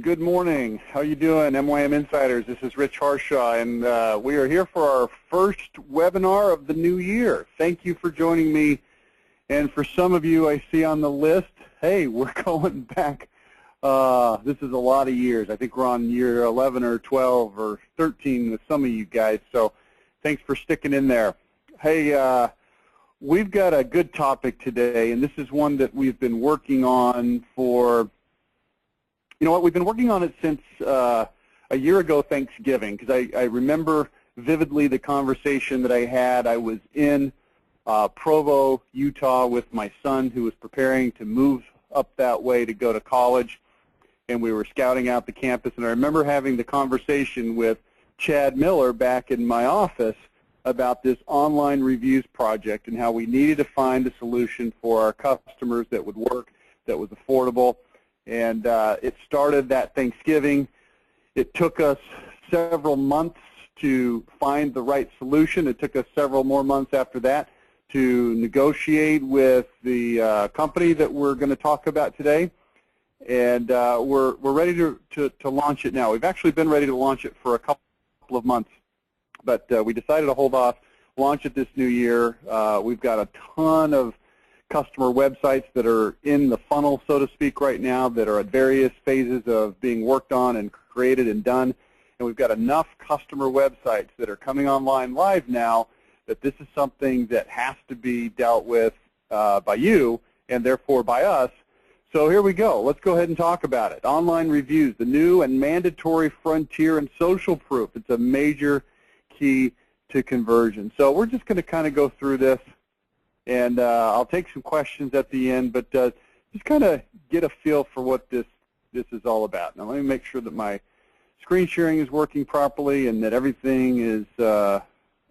Good morning. How you doing, MYM Insiders? This is Rich Harshaw, and we are here for our first webinar of the new year. Thank you for joining me. And for some of you I see on the list, hey, we're going back. This is a lot of years. I think we're on year 11 or 12 or 13 with some of you guys, so thanks for sticking in there. Hey, we've got a good topic today, and this is one that we've been working on for, you know what, we've been working on it since a year ago Thanksgiving, because I remember vividly the conversation that I had. I was in Provo, Utah with my son who was preparing to move up that way to go to college, and we were scouting out the campus, and I remember having the conversation with Chad Miller back in my office about this online reviews project and how we needed to find a solution for our customers that would work, that was affordable. And it started that Thanksgiving. It took us several months to find the right solution. It took us several more months after that to negotiate with the company that we're going to talk about today. And we're ready to launch it now. We've actually been ready to launch it for a couple of months, but we decided to hold off, launch it this new year. We've got a ton of customer websites that are in the funnel, so to speak, right now, that are at various phases of being worked on and created and done. And we've got enough customer websites that are coming online live now that this is something that has to be dealt with by you and therefore by us. So here we go. Let's go ahead and talk about it. Online reviews, the new and mandatory frontier in social proof. It's a major key to conversion. So we're just going to kind of go through this, and I'll take some questions at the end, but just kind of get a feel for what this is all about. Now let me make sure that my screen sharing is working properly and that everything is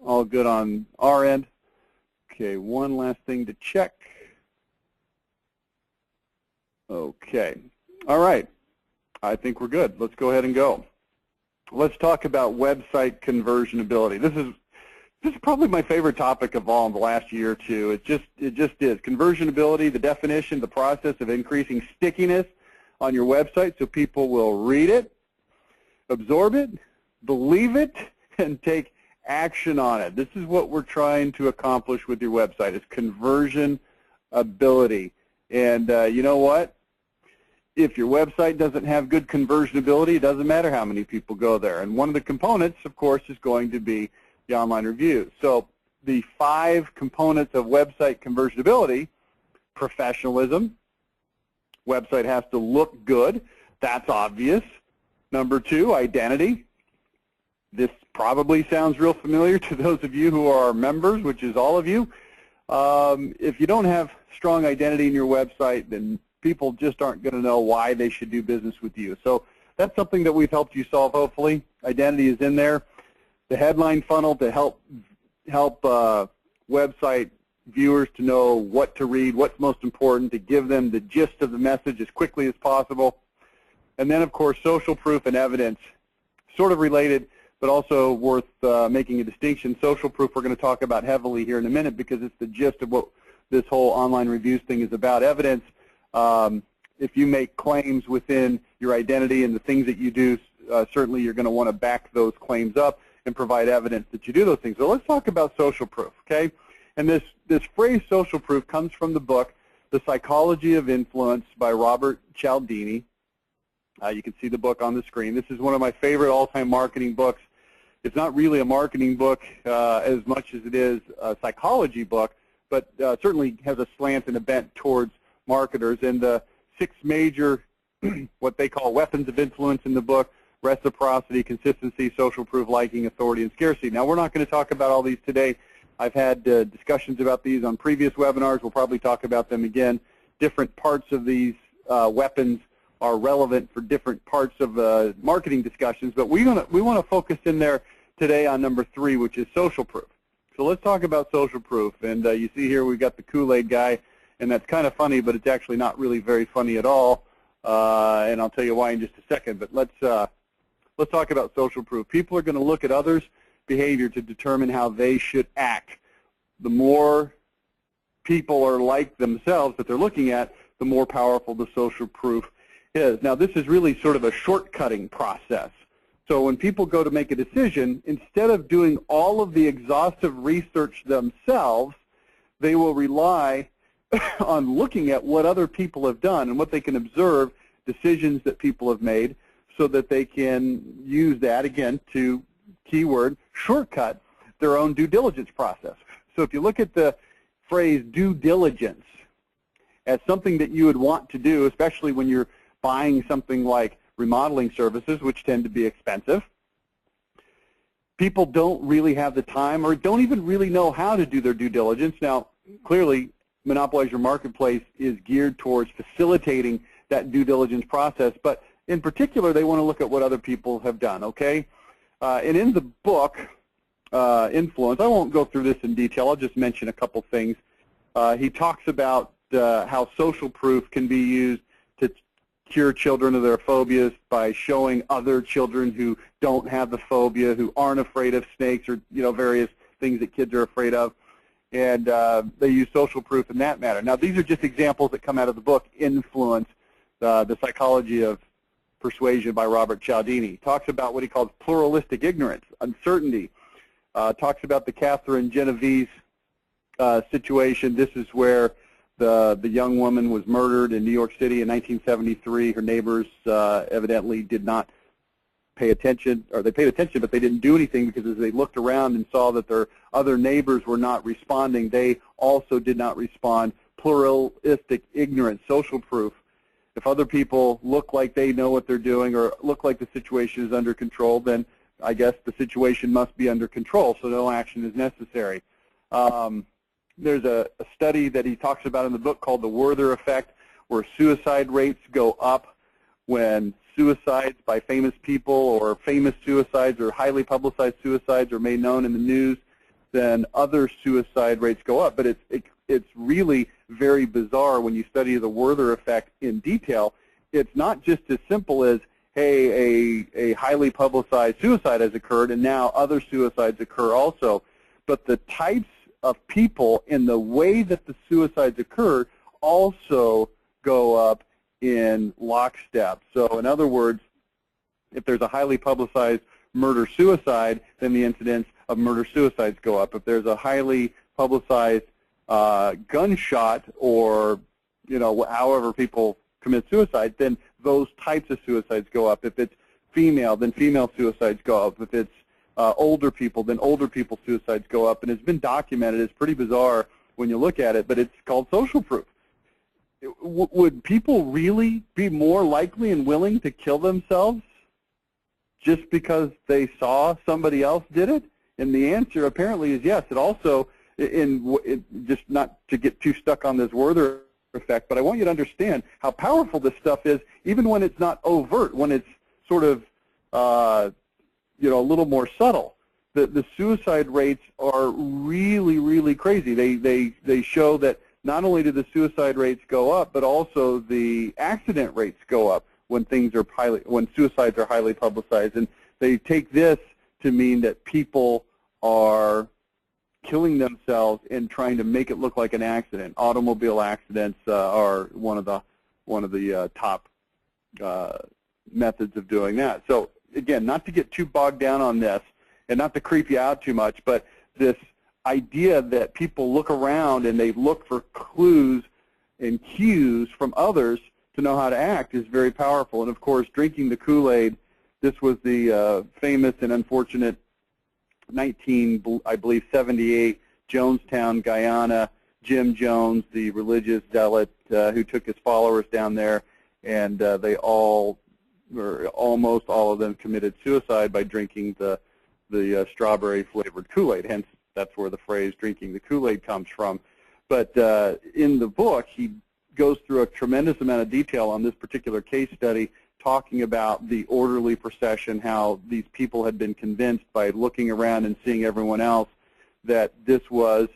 all good on our end. Okay, one last thing to check. Okay, all right, I think we're good. Let's go ahead and go. Let's talk about website conversionability. This is probably my favorite topic of all in the last year or two. It just is. Conversionability, the definition, the process of increasing stickiness on your website so people will read it, absorb it, believe it, and take action on it. This is what we're trying to accomplish with your website, is conversionability. And you know what? If your website doesn't have good conversionability, it doesn't matter how many people go there. And one of the components, of course, is going to be the online reviews. So the 5 components of website conversionability: professionalism. Website has to look good. That's obvious. Number 2, identity. This probably sounds real familiar to those of you who are members, which is all of you. If you don't have strong identity in your website, then people just aren't going to know why they should do business with you. So that's something that we've helped you solve, hopefully. Identity is in there. The headline funnel to help website viewers to know what to read, what's most important, to give them the gist of the message as quickly as possible. And then, of course, social proof and evidence, sort of related, but also worth making a distinction. Social proof we're going to talk about heavily here in a minute because it's the gist of what this whole online reviews thing is about. Evidence, if you make claims within your identity and the things that you do, certainly you're going to want to back those claims up and provide evidence that you do those things. So let's talk about social proof, okay? And this phrase social proof comes from the book, The Psychology of Influence by Robert Cialdini. You can see the book on the screen. This is one of my favorite all-time marketing books. It's not really a marketing book as much as it is a psychology book, but certainly has a slant and a bent towards marketers. And the 6 major, what they call weapons of influence in the book: reciprocity, consistency, social proof, liking, authority, and scarcity. Now, we're not going to talk about all these today. I've had discussions about these on previous webinars. We'll probably talk about them again. Different parts of these weapons are relevant for different parts of marketing discussions, but we want to focus in there today on number 3, which is social proof. So let's talk about social proof. And you see here we've got the Kool-Aid guy, and that's kind of funny, but it's actually not really very funny at all. And I'll tell you why in just a second. But let's talk about social proof. People are going to look at others' behavior to determine how they should act. The more people are like themselves that they're looking at, the more powerful the social proof is, now this is really sort of a shortcutting process. So when people go to make a decision, instead of doing all of the exhaustive research themselves, they will rely on looking at what other people have done and what they can observe, decisions that people have made, so that they can use that, again, to, keyword, shortcut their own due diligence process. So if you look at the phrase due diligence as something that you would want to do, especially when you're buying something like remodeling services, which tend to be expensive, people don't really have the time or don't even really know how to do their due diligence. Now, clearly, Monopolize Your Marketplace is geared towards facilitating that due diligence process, but in particular, they want to look at what other people have done, okay? And in the book, Influence, I won't go through this in detail, I'll just mention a couple things. He talks about how social proof can be used to cure children of their phobias by showing other children who don't have the phobia, who aren't afraid of snakes or, you know, various things that kids are afraid of. And they use social proof in that matter. Now, these are just examples that come out of the book, Influence, The Psychology of Persuasion by Robert Cialdini. Talks about what he calls pluralistic ignorance, uncertainty. Talks about the Catherine Genovese situation. This is where the young woman was murdered in New York City in 1973. Her neighbors evidently did not pay attention, or they paid attention, but they didn't do anything, because as they looked around and saw that their other neighbors were not responding, they also did not respond. Pluralistic ignorance, social proof. If other people look like they know what they're doing or look like the situation is under control, then I guess the situation must be under control, so no action is necessary. There's a study that he talks about in the book called the Werther effect, where suicide rates go up when suicides by famous people or famous suicides or highly publicized suicides are made known in the news, then other suicide rates go up. But it's really very bizarre when you study the Werther effect in detail. It's not just as simple as, hey, a highly publicized suicide has occurred and now other suicides occur also. But the types of people and the way that the suicides occur also go up in lockstep. So in other words, if there's a highly publicized murder-suicide, then the incidence of murder-suicides go up. If there's a highly publicized gunshot, or, you know, however people commit suicide, then those types of suicides go up. If it's female, then female suicides go up. If it's older people, then older people suicides go up. And it's been documented. It's pretty bizarre when you look at it, but it's called social proof. Would people really be more likely and willing to kill themselves just because they saw somebody else did it? And the answer apparently is yes. It also, just not to get too stuck on this Werther effect, but I want you to understand how powerful this stuff is, even when it's not overt, when it's sort of, you know, a little more subtle. The suicide rates are really, really crazy. They show that not only do the suicide rates go up, but also the accident rates go up when when suicides are highly publicized. And they take this to mean that people are killing themselves and trying to make it look like an accident. Automobile accidents are one of the top methods of doing that. So again, not to get too bogged down on this and not to creep you out too much, but this idea that people look around and they look for clues and cues from others to know how to act is very powerful. And of course, drinking the Kool-Aid, this was the famous and unfortunate 78 Jonestown, Guyana, Jim Jones, the religious zealot who took his followers down there, and they all, or almost all of them, committed suicide by drinking the strawberry-flavored Kool-Aid. Hence, that's where the phrase drinking the Kool-Aid comes from. But in the book, he goes through a tremendous amount of detail on this particular case study, talking about the orderly procession, how these people had been convinced by looking around and seeing everyone else that this was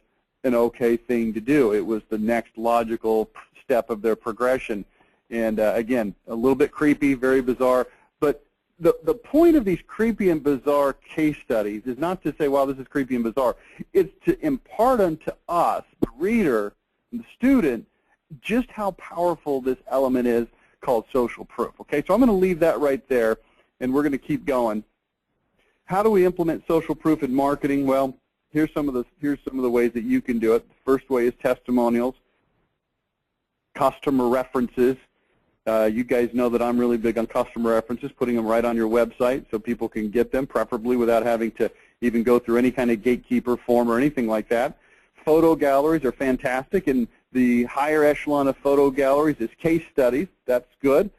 an okay thing to do. It was the next logical step of their progression. And again, a little bit creepy, very bizarre. But the point of these creepy and bizarre case studies is not to say, wow, this is creepy and bizarre. It's to impart unto us, the reader, and the student, just how powerful this element is called social proof. Okay, so I'm going to leave that right there, and we're going to keep going. How do we implement social proof in marketing? Well, here's some of the ways that you can do it. The first way is testimonials, customer references. You guys know that I'm really big on customer references, putting them right on your website so people can get them, preferably without having to even go through any kind of gatekeeper form or anything like that. Photo galleries are fantastic, and the higher echelon of photo galleries is case studies. That's good.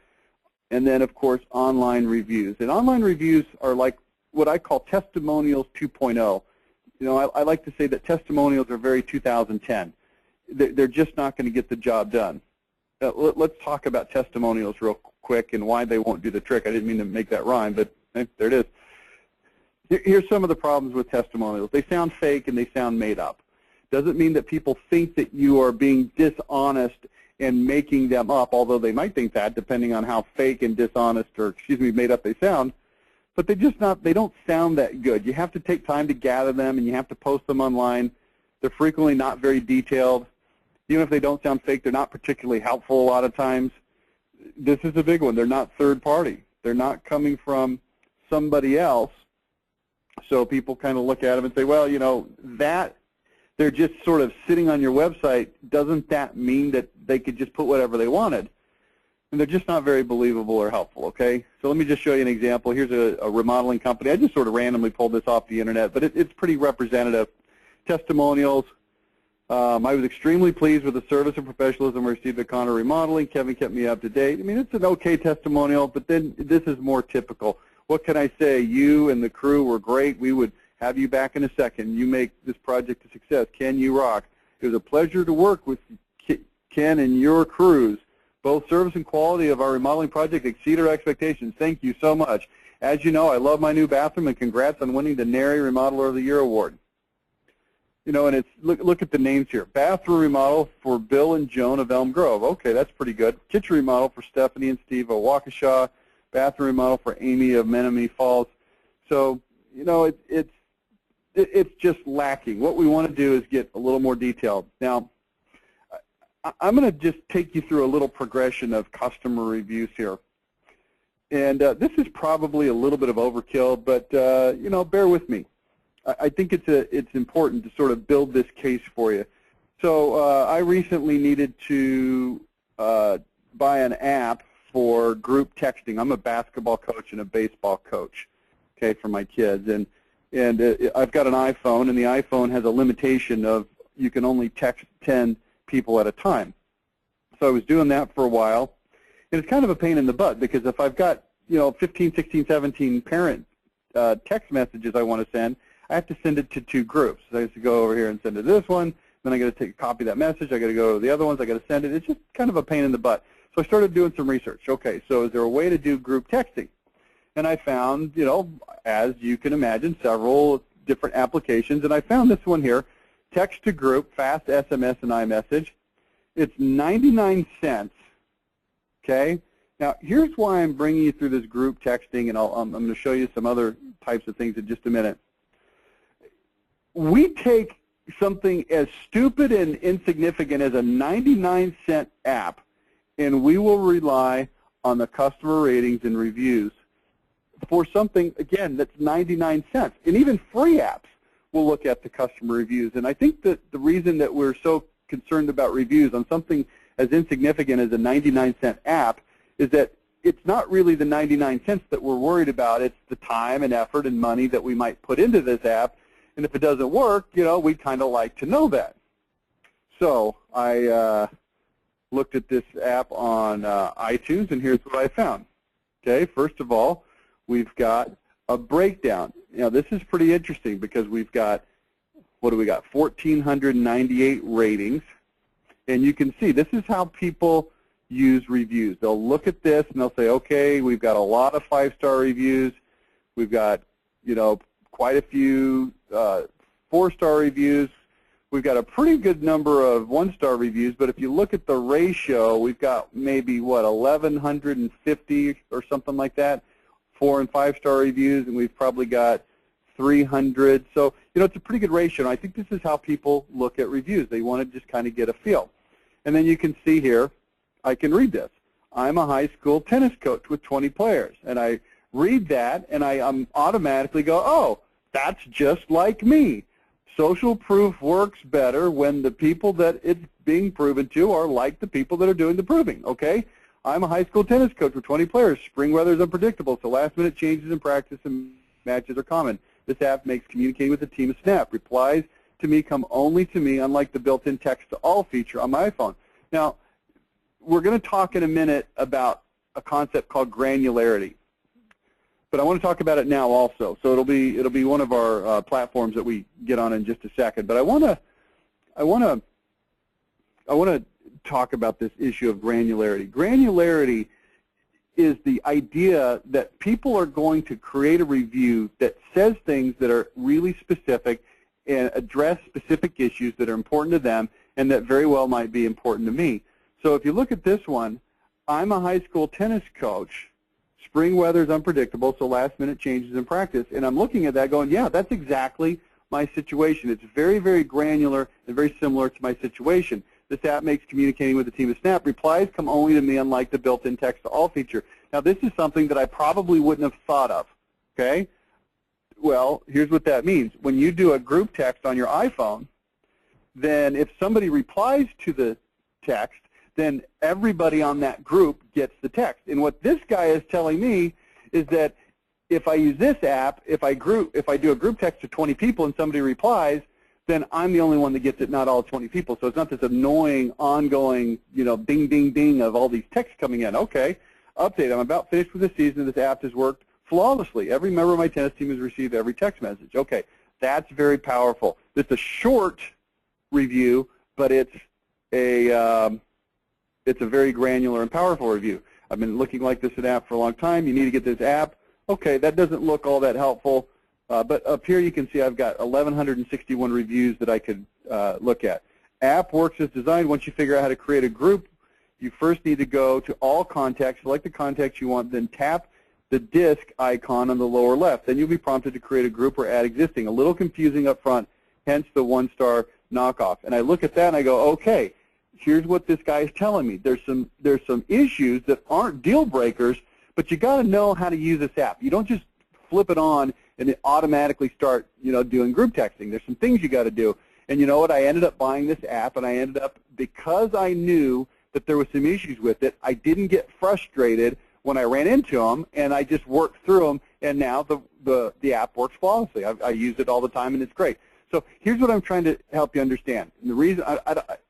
And then, of course, online reviews. And online reviews are like what I call testimonials 2.0. You know, I like to say that testimonials are very 2010. They're just not going to get the job done. Let's talk about testimonials real quick and why they won't do the trick. I didn't mean to make that rhyme, but there it is. Here's some of the problems with testimonials. They sound fake and they sound made up. Doesn't mean that people think that you are being dishonest and making them up, although they might think that, depending on how fake and dishonest or, made up they sound. But they don't sound that good. You have to take time to gather them, and you have to post them online. They're frequently not very detailed. Even if they don't sound fake, they're not particularly helpful a lot of times. This is a big one. They're not third party. They're not coming from somebody else. So people kind of look at them and say, well, you know, that they're just sort of sitting on your website. Doesn't that mean that they could just put whatever they wanted? And they're just not very believable or helpful, okay? So let me just show you an example. Here's a remodeling company. I just sort of randomly pulled this off the internet, but it's pretty representative. Testimonials. I was extremely pleased with the service and professionalism I received at Connor Remodeling. Kevin kept me up to date. I mean, it's an okay testimonial, but then this is more typical. What can I say? You and the crew were great. We would have you back in a second. You make this project a success. Ken, you rock. It was a pleasure to work with Ken and your crews. Both service and quality of our remodeling project exceed our expectations. Thank you so much. As you know, I love my new bathroom, and congrats on winning the NARI Remodeler of the Year award. You know, and it's look at the names here. Bathroom remodel for Bill and Joan of Elm Grove. Okay, that's pretty good. Kitchen remodel for Stephanie and Steve of Waukesha. Bathroom remodel for Amy of Menominee Falls. So, you know, it's just lacking. What we want to do is get a little more detailed. Now, I'm going to just take you through a little progression of customer reviews here. And this is probably a little bit of overkill, but, you know, bear with me. I think it's important to sort of build this case for you. So I recently needed to buy an app for group texting. I'm a basketball coach and a baseball coach, okay, for my kids. And I've got an iPhone, and the iPhone has a limitation of you can only text 10 people at a time. So I was doing that for a while. And it's kind of a pain in the butt, because if I've got, you know, 15, 16, 17 parent text messages I want to send, I have to send it to 2 groups. So I have to go over here and send it to this one, then I got to take a copy of that message, I got to go to the other ones, I got to send it. It's just kind of a pain in the butt. So I started doing some research. Okay, so is there a way to do group texting? And I found, you know, as you can imagine, several different applications, and I found this one here, text to group, fast SMS and iMessage. It's 99 cents, okay? Now, here's why I'm bringing you through this group texting, and I'm going to show you some other types of things in just a minute. We take something as stupid and insignificant as a 99-cent app, and we will rely on the customer ratings and reviews for something, again, that's 99 cents. And even free apps will look at the customer reviews. And I think that the reason that we're so concerned about reviews on something as insignificant as a 99-cent app is that it's not really the 99 cents that we're worried about. It's the time and effort and money that we might put into this app. And if it doesn't work, you know, we'd kind of like to know that. So I looked at this app on iTunes, and here's what I found. Okay, first of all, we've got a breakdown. You know, this is pretty interesting because we've got, what do we got, 1,498 ratings. And you can see this is how people use reviews. They'll look at this and they'll say, okay, we've got a lot of 5-star reviews. We've got, you know, quite a few 4-star reviews. We've got a pretty good number of 1-star reviews, but if you look at the ratio, we've got maybe, what, 1,150 or something like that, 4- and 5-star reviews, and we've probably got 300. So, you know, it's a pretty good ratio, and I think this is how people look at reviews. They want to just kind of get a feel. And then you can see here, I can read this. I'm a high school tennis coach with 20 players. And I read that, and I automatically go, oh, that's just like me. Social proof works better when the people that it's being proven to are like the people that are doing the proving, okay? I'm a high school tennis coach with 20 players. Spring weather is unpredictable, so last-minute changes in practice and matches are common. This app makes communicating with the team a snap. Replies to me come only to me, unlike the built-in text-to-all feature on my iPhone. Now, we're going to talk in a minute about a concept called granularity, but I want to talk about it now also. So it'll be one of our platforms that we get on in just a second. But I want to talk about this issue of granularity. Granularity is the idea that people are going to create a review that says things that are really specific and address specific issues that are important to them and that very well might be important to me. So if you look at this one, I'm a high school tennis coach. Spring weather is unpredictable, so last-minute changes in practice. And I'm looking at that going, yeah, that's exactly my situation. It's very, very granular and very similar to my situation. This app makes communicating with the team a snap. Replies come only to me, unlike the built-in text-to-all feature. Now, this is something that I probably wouldn't have thought of, okay? Well, here's what that means. When you do a group text on your iPhone, then if somebody replies to the text, then everybody on that group gets the text. And what this guy is telling me is that if I use this app, if I do a group text to 20 people and somebody replies, then I'm the only one that gets it, not all 20 people. So it's not this annoying, ongoing, ding, ding, ding of all these texts coming in. Okay, update. I'm about finished with the season. This app has worked flawlessly. Every member of my tennis team has received every text message. Okay, that's very powerful. It's a short review, but it's a very granular and powerful review. I've been looking like this app for a long time. You need to get this app. Okay, that doesn't look all that helpful, but up here you can see I've got 1,161 reviews that I could look at. App works as designed. Once you figure out how to create a group, you first need to go to all contacts, select the contacts you want, then tap the disk icon on the lower left. Then you'll be prompted to create a group or add existing. A little confusing up front, hence the one-star knockoff. And I look at that and I go, okay, here's what this guy is telling me. There's some issues that aren't deal breakers, but you got to know how to use this app. You don't just flip it on and it automatically start, doing group texting. There's some things you got to do. And you know what? I ended up buying this app, and I ended up, because I knew that there was some issues with it, I didn't get frustrated when I ran into them, and I just worked through them, and now the app works flawlessly. I use it all the time, and it's great. So here's what I'm trying to help you understand. And the reason,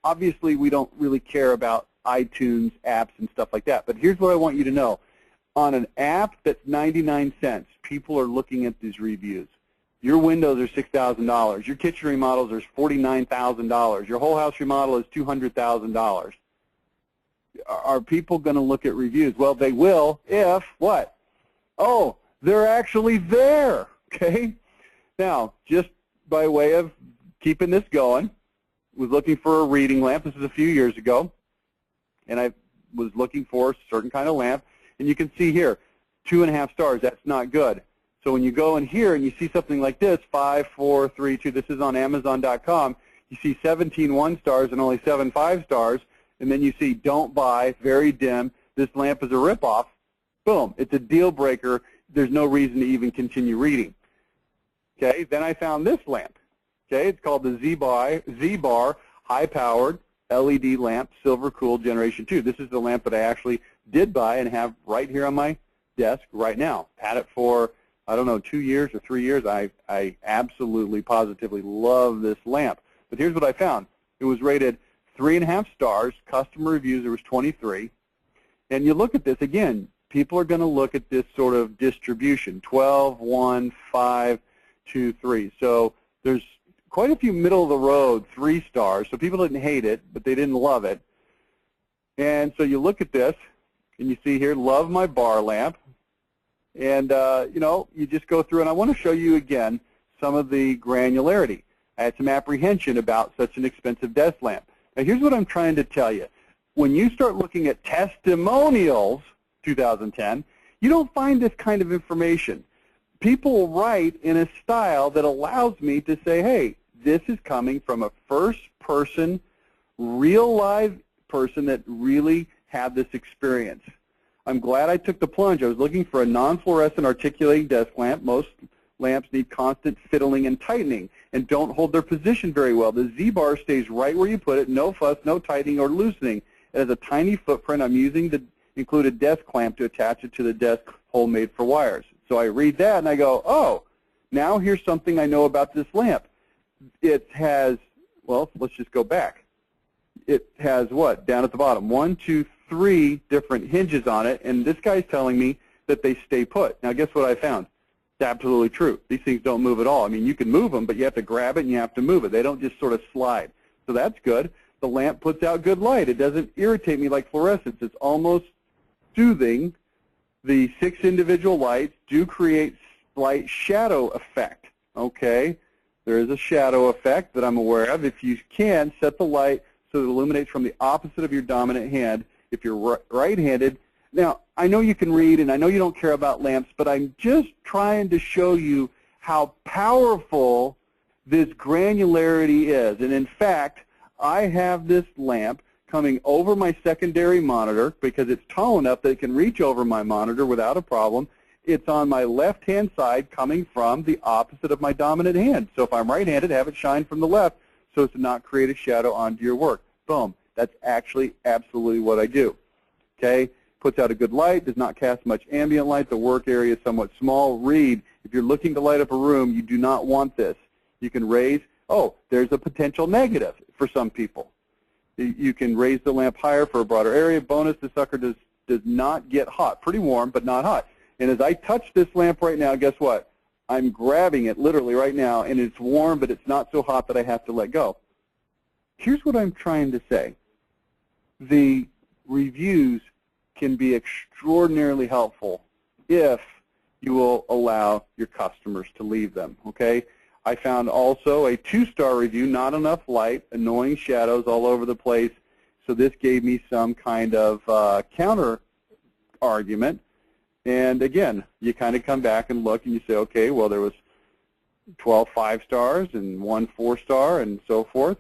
obviously, we don't really care about iTunes apps and stuff like that, but here's what I want you to know. On an app that's 99 cents, people are looking at these reviews. Your windows are $6,000. Your kitchen remodels are $49,000. Your whole house remodel is $200,000. Are people going to look at reviews? Well, they will if what? Oh, they're actually there, okay? Now, just by way of keeping this going, was looking for a reading lamp. This was a few years ago, and I was looking for a certain kind of lamp, and you can see here, 2.5 stars. That's not good. So when you go in here and you see something like this, 5, 4, 3, 2, this is on Amazon.com, you see 17 1-stars and only 7 5-stars, and then you see don't buy, very dim, this lamp is a ripoff. Boom, it's a deal breaker. There's no reason to even continue reading. Okay, then I found this lamp. Okay, it's called the ZBar high-powered LED lamp, silver cooled Generation 2. This is the lamp that I actually did buy and have right here on my desk right now. Had it for, I don't know, 2 years or 3 years. I absolutely, positively love this lamp. But here's what I found. It was rated 3.5 stars. Customer reviews, there was 23. And you look at this, again, people are going to look at this sort of distribution, 12, 1, 5, 2, 3. So there's quite a few middle-of-the-road 3 stars. So people didn't hate it, but they didn't love it. And so you look at this, and you see here, love my bar lamp. And, you just go through, and I want to show you again some of the granularity. I had some apprehension about such an expensive desk lamp. Now, here's what I'm trying to tell you. When you start looking at Testimonials 2010, you don't find this kind of information. People write in a style that allows me to say, hey, this is coming from a first-person, real live person that really have this experience. I'm glad I took the plunge. I was looking for a non-fluorescent articulating desk lamp. Most lamps need constant fiddling and tightening and don't hold their position very well. The ZBar stays right where you put it, no fuss, no tightening or loosening. It has a tiny footprint. I'm using the included desk clamp to attach it to the desk hole made for wires. So I read that and I go, oh, now here's something I know about this lamp. It has, well, let's just go back. It has what? Down at the bottom, 1, 2, 3 different hinges on it, and this guy's telling me that they stay put. Now guess what I found? It's absolutely true. These things don't move at all. I mean, you can move them, but you have to grab it and you have to move it. They don't just sort of slide. So that's good. The lamp puts out good light. It doesn't irritate me like fluorescence. It's almost soothing. The 6 individual lights do create slight shadow effect. Okay, there is a shadow effect that I'm aware of. If you can, set the light so it illuminates from the opposite of your dominant hand. If you're right-handed, now I know you can read and I know you don't care about lamps, but I'm just trying to show you how powerful this granularity is. And in fact, I have this lamp coming over my secondary monitor because it's tall enough that it can reach over my monitor without a problem. It's on my left-hand side coming from the opposite of my dominant hand. So if I'm right-handed, have it shine from the left so as to not create a shadow onto your work. Boom. That's actually absolutely what I do. Okay? Puts out a good light, does not cast much ambient light. The work area is somewhat small. Read, if you're looking to light up a room, you do not want this. You can raise, oh, there's a potential negative for some people. You can raise the lamp higher for a broader area. Bonus, the sucker does not get hot. Pretty warm, but not hot. And as I touch this lamp right now, guess what? I'm grabbing it literally right now, and it's warm, but it's not so hot that I have to let go. Here's what I'm trying to say. The reviews can be extraordinarily helpful if you will allow your customers to leave them, okay? I found also a 2-star review, not enough light, annoying shadows all over the place, so this gave me some kind of counter argument. And again, you kind of come back and look and you say, okay, well, there was 12 5-stars and 1 4-star and so forth.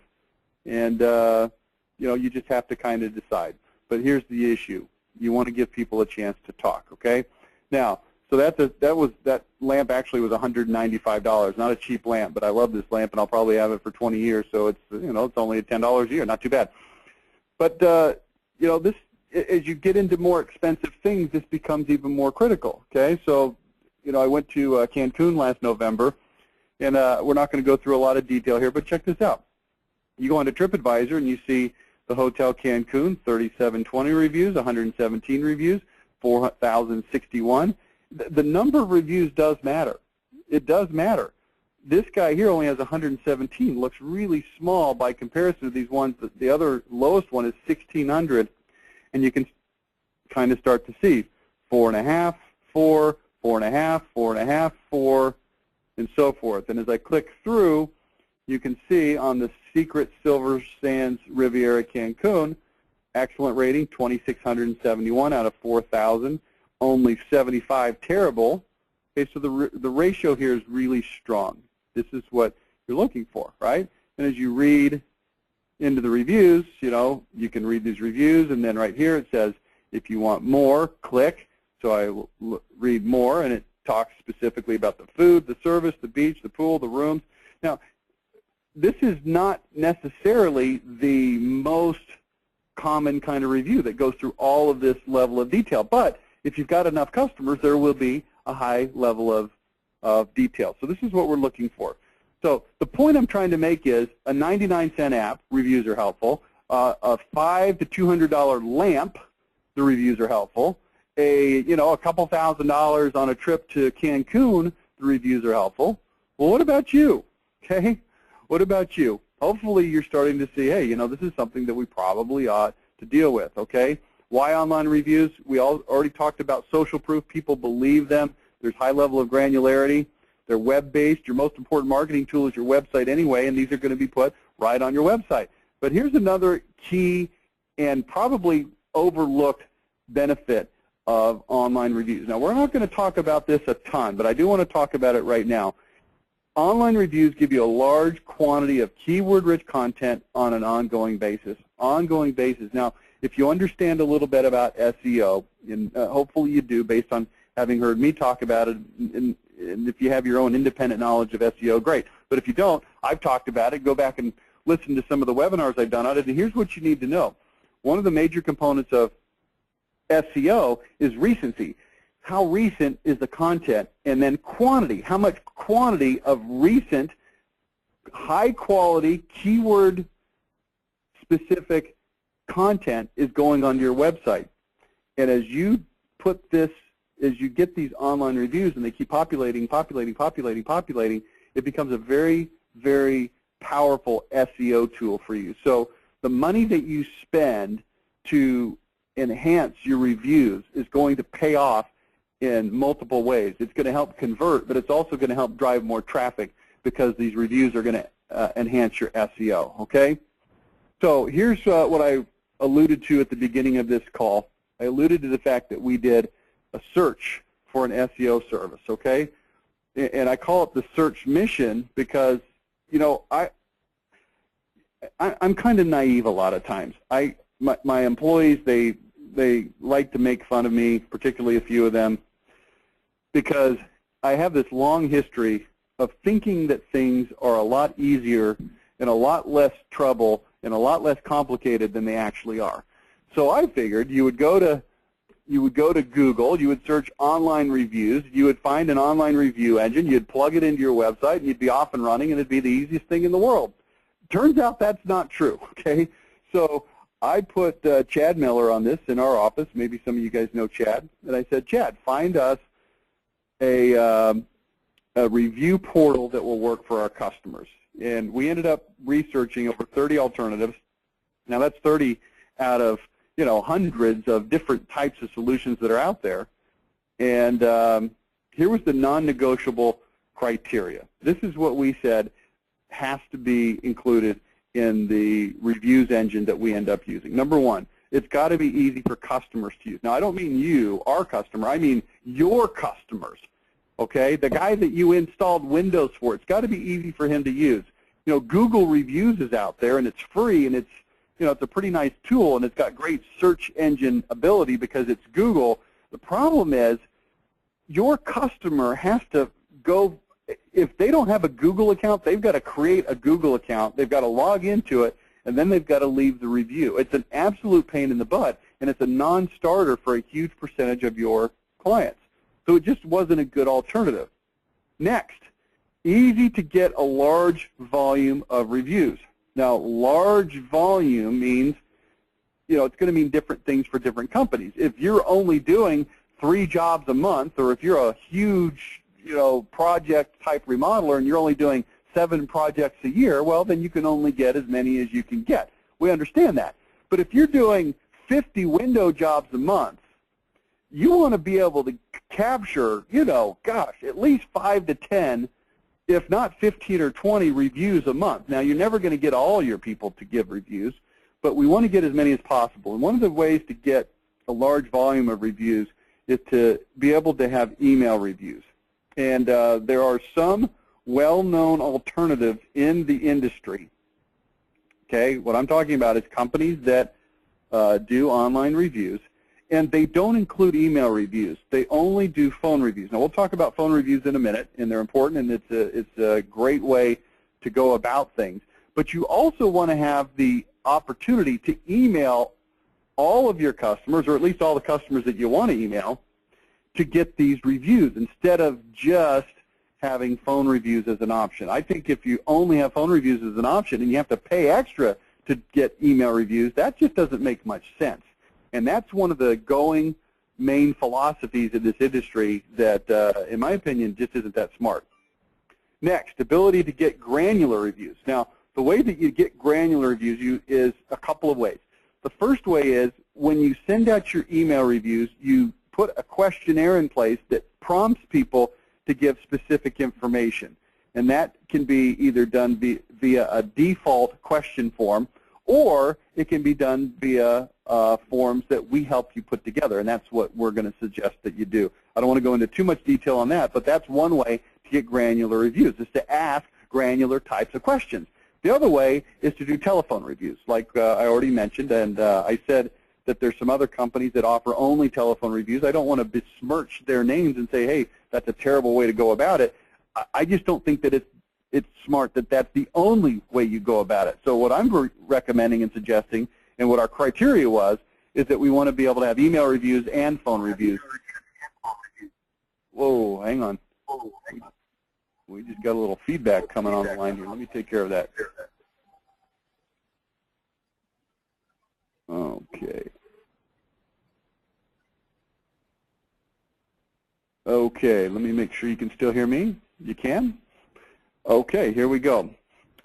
And, you know, you just have to kind of decide. But here's the issue. You want to give people a chance to talk, okay? Now, so that lamp actually was $195. Not a cheap lamp, but I love this lamp, and I'll probably have it for 20 years. So it's, you know, it's only $10 a year, not too bad. But you know, this, as you get into more expensive things, this becomes even more critical. Okay, so you know, I went to Cancun last November, and we're not going to go through a lot of detail here, but check this out. You go onto TripAdvisor and you see the Hotel Cancun, 3720 reviews, 117 reviews, 4,061. The number of reviews does matter. It does matter. This guy here only has 117. Looks really small by comparison to these ones. The other lowest one is 1,600, and you can kind of start to see 4.5, 4, 4.5, 4.5, 4, and so forth. And as I click through, you can see on the Secret Silver Sands Riviera Cancun, excellent rating, 2,671 out of 4,000. Only 75 terrible. Okay, so the ratio here is really strong. This is what you're looking for, right? And as you read into the reviews, you know, you can read these reviews, and then right here it says, if you want more, click. So I will read more, and it talks specifically about the food, the service, the beach, the pool, the rooms. Now, this is not necessarily the most common kind of review that goes through all of this level of detail, but if you've got enough customers, there will be a high level of detail. So this is what we're looking for. So the point I'm trying to make is a 99-cent app, reviews are helpful. A $500 to $200 lamp, the reviews are helpful. A couple $1,000s on a trip to Cancun, the reviews are helpful. Well, what about you? Okay, what about you? Hopefully you're starting to see, hey, you know, this is something that we probably ought to deal with. Okay. Why online reviews? We already talked about social proof. People believe them. There's high level of granularity. They're web-based. Your most important marketing tool is your website anyway, and these are going to be put right on your website. But here's another key and probably overlooked benefit of online reviews. Now, we're not going to talk about this a ton, but I do want to talk about it right now. Online reviews give you a large quantity of keyword-rich content on an ongoing basis. Ongoing basis. Now, if you understand a little bit about SEO, and hopefully you do based on having heard me talk about it, and if you have your own independent knowledge of SEO, great. But if you don't, I've talked about it. Go back and listen to some of the webinars I've done on it, and here's what you need to know. One of the major components of SEO is recency. How recent is the content? And then quantity. How much quantity of recent, high-quality, keyword-specific content is going onto your website? And as you put this, as you get these online reviews and they keep populating, it becomes a very, very powerful SEO tool for you. So the money that you spend to enhance your reviews is going to pay off in multiple ways. It's going to help convert, but it's also going to help drive more traffic because these reviews are going to enhance your SEO, okay? So here's what I alluded to at the beginning of this call. I alluded to the fact that we did a search for an SEO service, okay? And I call it the search mission because, you know, I'm kind of naive a lot of times. My employees, they like to make fun of me, particularly a few of them, because I have this long history of thinking that things are a lot easier and a lot less trouble and a lot less complicated than they actually are. So I figured you would go to Google, you would search online reviews, you would find an online review engine, you'd plug it into your website, and you'd be off and running, and it'd be the easiest thing in the world. Turns out that's not true, okay? So I put Chad Miller on this in our office. Maybe some of you guys know Chad. And I said, Chad, find us a review portal that will work for our customers. And we ended up researching over 30 alternatives. Now that's 30 out of, you know, hundreds of different types of solutions that are out there. And here was the non-negotiable criteria. This is what we said has to be included in the reviews engine that we end up using. Number one, it's got to be easy for customers to use. Now, I don't mean you, our customer. I mean your customers, okay? The guy that you installed Windows for, it's got to be easy for him to use. You know, Google Reviews is out there, and it's free, and it's, you know, it's a pretty nice tool, and it's got great search engine ability because it's Google. The problem is your customer has to go, if they don't have a Google account, they've got to create a Google account. They've got to log into it, and then they've got to leave the review. It's an absolute pain in the butt, and it's a non-starter for a huge percentage of your clients. So it just wasn't a good alternative. Next, easy to get a large volume of reviews. Now, large volume means, you know, it's going to mean different things for different companies. If you're only doing 3 jobs a month, or if you're a huge, you know, project type remodeler and you're only doing 7 projects a year, well, then you can only get as many as you can get. We understand that. But if you're doing 50 window jobs a month, you want to be able to capture, you know, gosh, at least 5 to 10, if not 15 or 20 reviews a month. Now, you're never going to get all your people to give reviews, but we want to get as many as possible. And one of the ways to get a large volume of reviews is to be able to have email reviews. And there are some well-known alternatives in the industry. Okay, what I'm talking about is companies that do online reviews, and they don't include email reviews. They only do phone reviews. Now, we'll talk about phone reviews in a minute, and they're important, and it's a great way to go about things. But you also want to have the opportunity to email all of your customers, or at least all the customers that you want to email, to get these reviews instead of just having phone reviews as an option. I think if you only have phone reviews as an option and you have to pay extra to get email reviews, that just doesn't make much sense. And that's one of the going main philosophies of this industry that, in my opinion, just isn't that smart. Next, ability to get granular reviews. Now, the way that you get granular reviews is a couple of ways. The first way is when you send out your email reviews, you put a questionnaire in place that prompts people to give specific information. And that can be either done via a default question form, or it can be done via forms that we help you put together, and that's what we're going to suggest that you do. I don't want to go into too much detail on that, but that's one way to get granular reviews, is to ask granular types of questions. The other way is to do telephone reviews, like I already mentioned, and I said that there's some other companies that offer only telephone reviews. I don't want to besmirch their names and say, hey, that's a terrible way to go about it. I just don't think that it's smart that that's the only way you go about it. So what I'm recommending and suggesting, and what our criteria was, is that we want to be able to have email reviews and phone reviews. Whoa, hang on. We just got a little feedback coming on the line here. Let me take care of that. Okay. Okay, let me make sure you can still hear me. You can? Okay, here we go.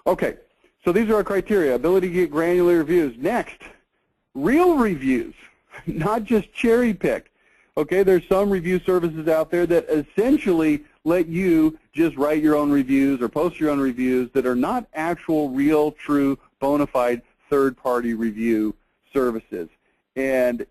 Okay, so these are our criteria. Ability to get granular reviews. Next, real reviews, not just cherry-picked. Okay, there's some review services out there that essentially let you just write your own reviews or post your own reviews that are not actual, real, true, bona fide third-party review services. And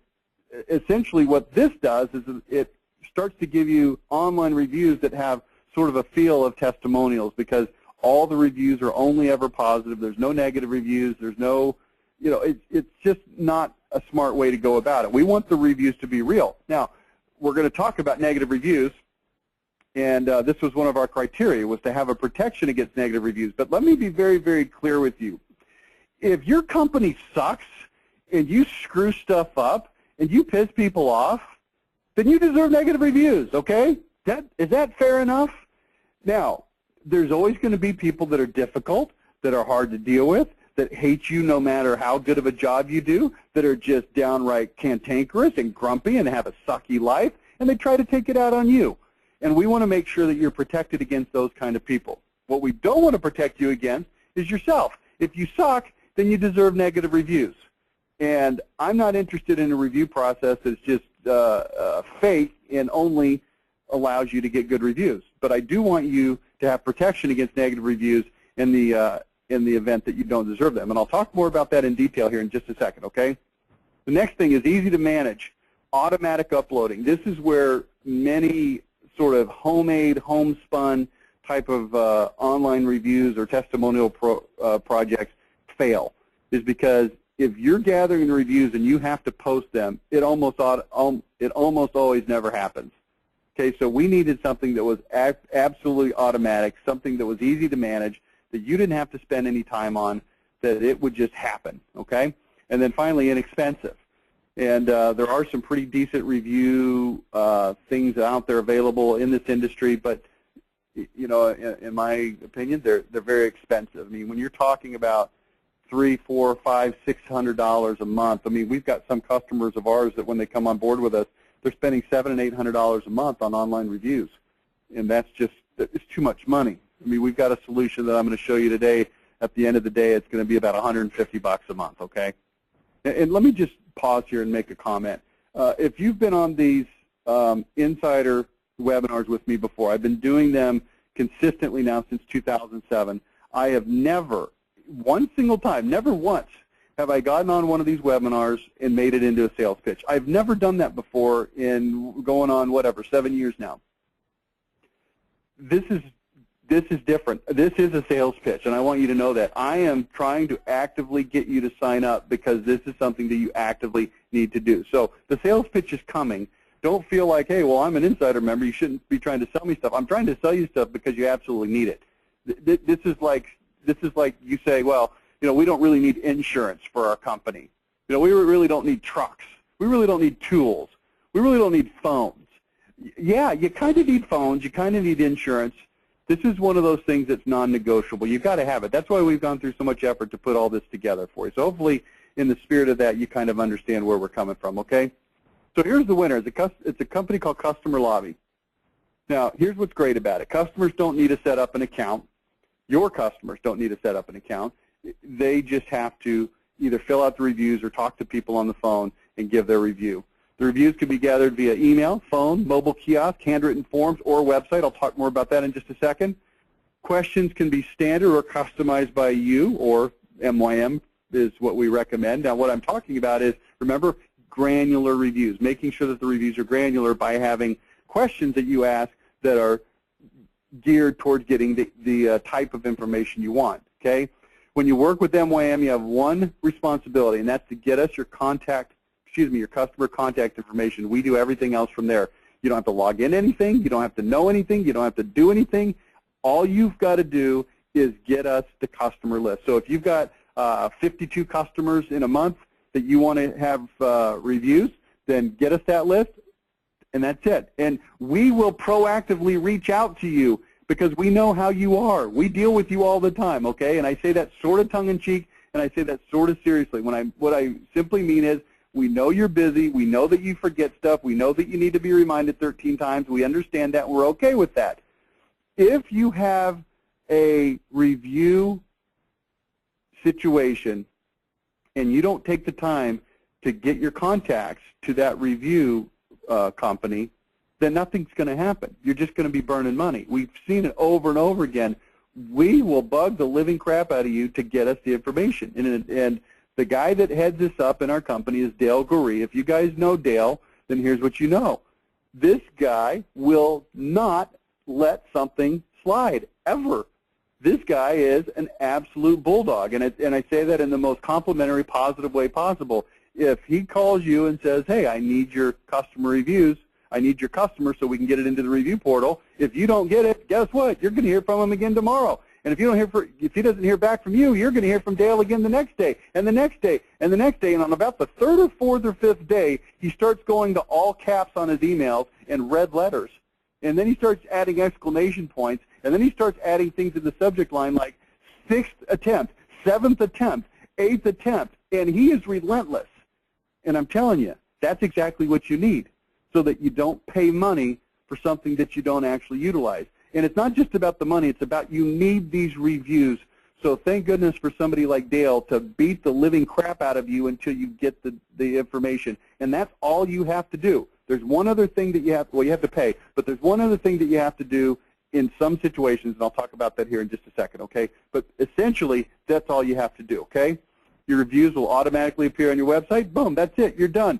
essentially what this does is it starts to give you online reviews that have sort of a feel of testimonials, because all the reviews are only ever positive. There's no negative reviews. There's no, you know, it's just not a smart way to go about it. We want the reviews to be real. Now, we're going to talk about negative reviews, and this was one of our criteria, was to have a protection against negative reviews. But let me be very, very clear with you. If your company sucks and you screw stuff up and you piss people off, then you deserve negative reviews, okay? Is that fair enough? Now, there's always going to be people that are difficult, that are hard to deal with, that hate you no matter how good of a job you do, that are just downright cantankerous and grumpy and have a sucky life, and they try to take it out on you. And we want to make sure that you're protected against those kind of people. What we don't want to protect you against is yourself. If you suck, then you deserve negative reviews. And I'm not interested in a review process that's just fake and only allows you to get good reviews. But I do want you to have protection against negative reviews in the event that you don't deserve them. And I'll talk more about that in detail here in just a second, okay? The next thing is easy to manage, automatic uploading. This is where many sort of homemade, homespun type of online reviews or testimonial projects fail, is because if you're gathering the reviews and you have to post them, it almost always never happens. Okay, so we needed something that was absolutely automatic, something that was easy to manage, that you didn't have to spend any time on, that it would just happen, okay? And then finally, inexpensive. And there are some pretty decent review things out there available in this industry, but you know, in my opinion, they're very expensive. I mean, when you're talking about $300, $400, $500, $600 a month, I mean, we've got some customers of ours that when they come on board with us, they're spending $700 and $800 a month on online reviews, and it's too much money. I mean, we've got a solution that I'm going to show you today. At the end of the day, it's going to be about $150 a month, okay? And let me just pause here and make a comment. If you've been on these insider webinars with me before, I've been doing them consistently now since 2007. I have never, one single time, never once, have I gotten on one of these webinars and made it into a sales pitch. I've never done that before in going on, whatever, 7 years now. This is different. This is a sales pitch, and I want you to know that. I am trying to actively get you to sign up because this is something that you actively need to do. So the sales pitch is coming. Don't feel like, hey, well, I'm an insider member. You shouldn't be trying to sell me stuff. I'm trying to sell you stuff because you absolutely need it. This is like you say, well, you know, we don't really need insurance for our company. You know, we really don't need trucks. We really don't need tools. We really don't need phones. Yeah, you kind of need phones. You kind of need insurance. This is one of those things that's non-negotiable. You've got to have it. That's why we've gone through so much effort to put all this together for you. So hopefully, in the spirit of that, you kind of understand where we're coming from, okay? So here's the winner. It's a company called Customer Lobby. Now, here's what's great about it. Customers don't need to set up an account. Your customers don't need to set up an account. They just have to either fill out the reviews or talk to people on the phone and give their review. The reviews can be gathered via email, phone, mobile kiosk, handwritten forms, or website. I'll talk more about that in just a second. Questions can be standard or customized by you, or MYM is what we recommend. Now, what I'm talking about is, remember, granular reviews, making sure that the reviews are granular by having questions that you ask that are geared towards getting the type of information you want, okay? When you work with MYM, you have one responsibility, and that's to get us your contact your customer contact information. We do everything else from there. You don't have to log in anything. You don't have to know anything. You don't have to do anything. All you've got to do is get us the customer list. So if you've got 52 customers in a month that you want to have reviews, then get us that list, and that's it. And we will proactively reach out to you because we know how you are. We deal with you all the time, okay? And I say that sort of tongue-in-cheek, and I say that sort of seriously. What I simply mean is, we know you're busy. We know that you forget stuff. We know that you need to be reminded 13 times. We understand that. We're okay with that. If you have a review situation and you don't take the time to get your contacts to that review company, then nothing's going to happen. You're just going to be burning money. We've seen it over and over again. We will bug the living crap out of you to get us the information. And the guy that heads this up in our company is Dale Goree. If you guys know Dale, then here's what you know. This guy will not let something slide, ever. This guy is an absolute bulldog, and I say that in the most complimentary, positive way possible. If he calls you and says, hey, I need your customer reviews, I need your customer so we can get it into the review portal, if you don't get it, guess what? You're going to hear from him again tomorrow. And if he doesn't hear back from you, you're going to hear from Dale again the next day, and the next day, and the next day. And on about the third or fourth or fifth day, he starts going to all caps on his emails and red letters. And then he starts adding exclamation points, and then he starts adding things in the subject line like 6th attempt, 7th attempt, 8th attempt, and he is relentless. And I'm telling you, that's exactly what you need, so that you don't pay money for something that you don't actually utilize. And it's not just about the money, it's about you need these reviews. So thank goodness for somebody like Dale to beat the living crap out of you until you get the information. And that's all you have to do. There's one other thing that you have, well, you have to pay, but there's one other thing that you have to do in some situations, and I'll talk about that here in just a second, okay? But essentially, that's all you have to do, okay? Your reviews will automatically appear on your website. Boom, that's it. You're done.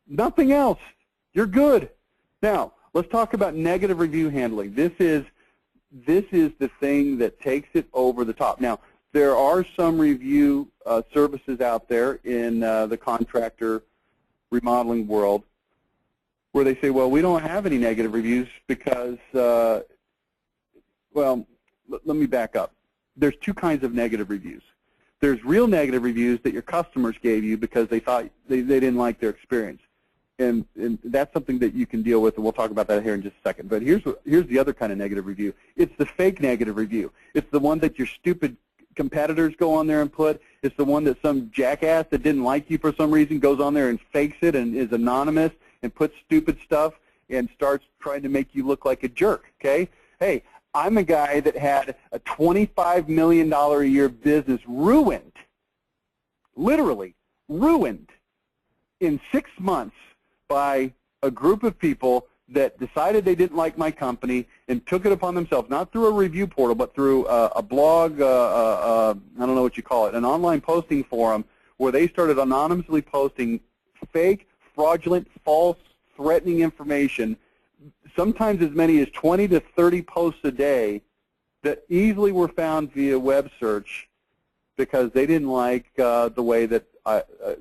Nothing else. You're good. Now, let's talk about negative review handling. This is the thing that takes it over the top. Now, there are some review services out there in the contractor remodeling world where they say, well, we don't have any negative reviews because, well, let me back up. There's two kinds of negative reviews. There's real negative reviews that your customers gave you because they thought they didn't like their experience. And that's something that you can deal with, and we'll talk about that here in just a second. But here's the other kind of negative review. It's the fake negative review. It's the one that your stupid competitors go on there and put. It's the one that some jackass that didn't like you for some reason goes on there and fakes it and is anonymous and puts stupid stuff and starts trying to make you look like a jerk, okay? Hey, I'm a guy that had a $25 million a year business ruined, literally ruined, in 6 months by a group of people that decided they didn't like my company and took it upon themselves, not through a review portal, but through a blog, I don't know what you call it, an online posting forum where they started anonymously posting fake, fraudulent, false, threatening information, sometimes as many as 20 to 30 posts a day that easily were found via web search because they didn't like the way that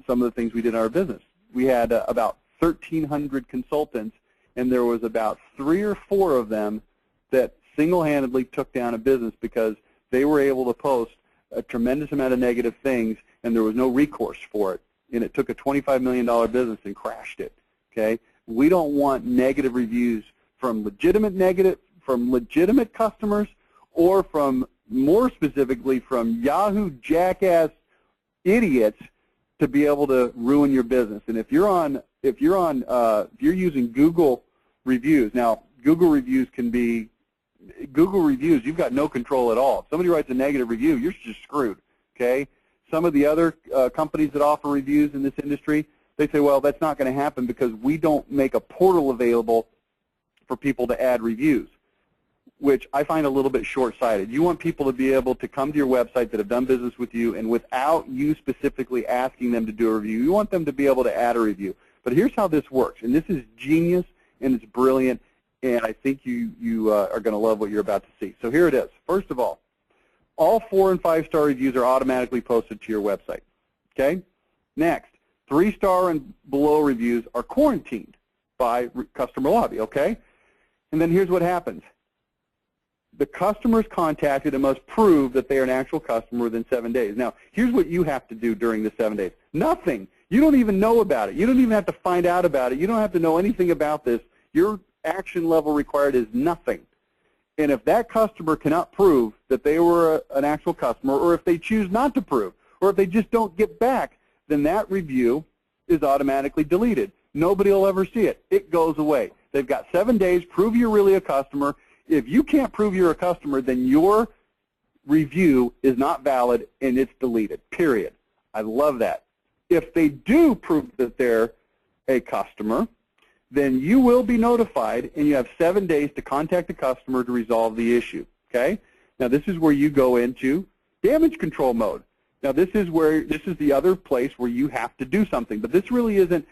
some of the things we did in our business. We had about 1,300 consultants, and there was about 3 or 4 of them that single-handedly took down a business because they were able to post a tremendous amount of negative things, and there was no recourse for it. And it took a $25 million business and crashed it. Okay, we don't want negative reviews from legitimate customers, or from, more specifically, from Yahoo jackass idiots to be able to ruin your business. And if you're using Google reviews, now Google reviews, you've got no control at all. If somebody writes a negative review, you're just screwed, okay? Some of the other companies that offer reviews in this industry, they say, well, that's not going to happen because we don't make a portal available for people to add reviews, which I find a little bit short-sighted. You want people to be able to come to your website that have done business with you, and without you specifically asking them to do a review, you want them to be able to add a review. But here's how this works, and this is genius, and it's brilliant, and I think you are going to love what you're about to see. So here it is. First of all 4- and 5-star reviews are automatically posted to your website. Okay? Next, 3-star and below reviews are quarantined by customer lobby, okay? And then here's what happens. The customers contacted and must prove that they are an actual customer within 7 days. Now, here's what you have to do during the 7 days. Nothing. You don't even know about it. You don't even have to find out about it. You don't have to know anything about this. Your action level required is nothing. And if that customer cannot prove that they were an actual customer, or if they choose not to prove, or if they just don't get back, then that review is automatically deleted. Nobody will ever see it. It goes away. They've got 7 days. Prove you're really a customer. If you can't prove you're a customer, then your review is not valid and it's deleted, period. I love that. If they do prove that they're a customer, then you will be notified and you have 7 days to contact the customer to resolve the issue, okay? Now this is where you go into damage control mode. Now this is the other place where you have to do something, but this really isn't,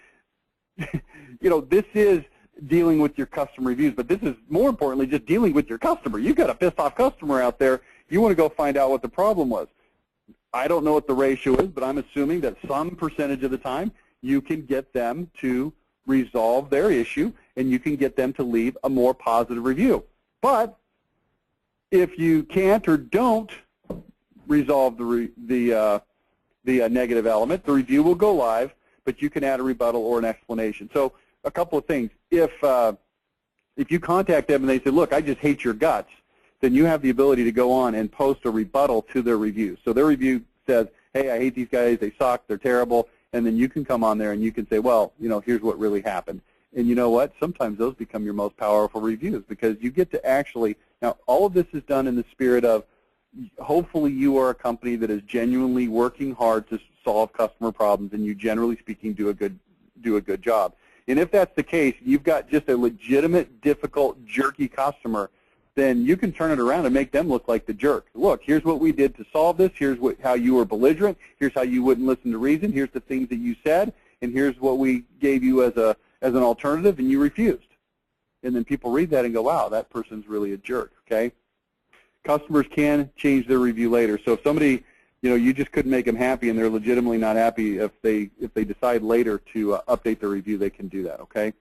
this is dealing with your customer reviews, but this is more importantly just dealing with your customer. You've got a pissed off customer out there. You want to go find out what the problem was. I don't know what the ratio is, but I'm assuming that some percentage of the time you can get them to resolve their issue and you can get them to leave a more positive review. But if you can't or don't resolve the negative element, the review will go live, but you can add a rebuttal or an explanation. So a couple of things. If you contact them and they say, look, I just hate your guts, then you have the ability to go on and post a rebuttal to their review. So their review says, hey, I hate these guys, they suck, they're terrible, and then you can come on there and you can say, well, here's what really happened. And you know what? Sometimes those become your most powerful reviews because you get to actually, now all of this is done in the spirit of hopefully you are a company that is genuinely working hard to solve customer problems and you generally speaking do a good job. And if that's the case, you've got just a legitimate, difficult, jerky customer, then you can turn it around and make them look like the jerk. Look, here's what we did to solve this. Here's how you were belligerent. Here's how you wouldn't listen to reason. Here's the things that you said. And here's what we gave you as an alternative, and you refused. And then people read that and go, wow, that person's really a jerk, okay? Customers can change their review later. So if somebody, you just couldn't make them happy and they're legitimately not happy, if they decide later to update their review, they can do that, okay?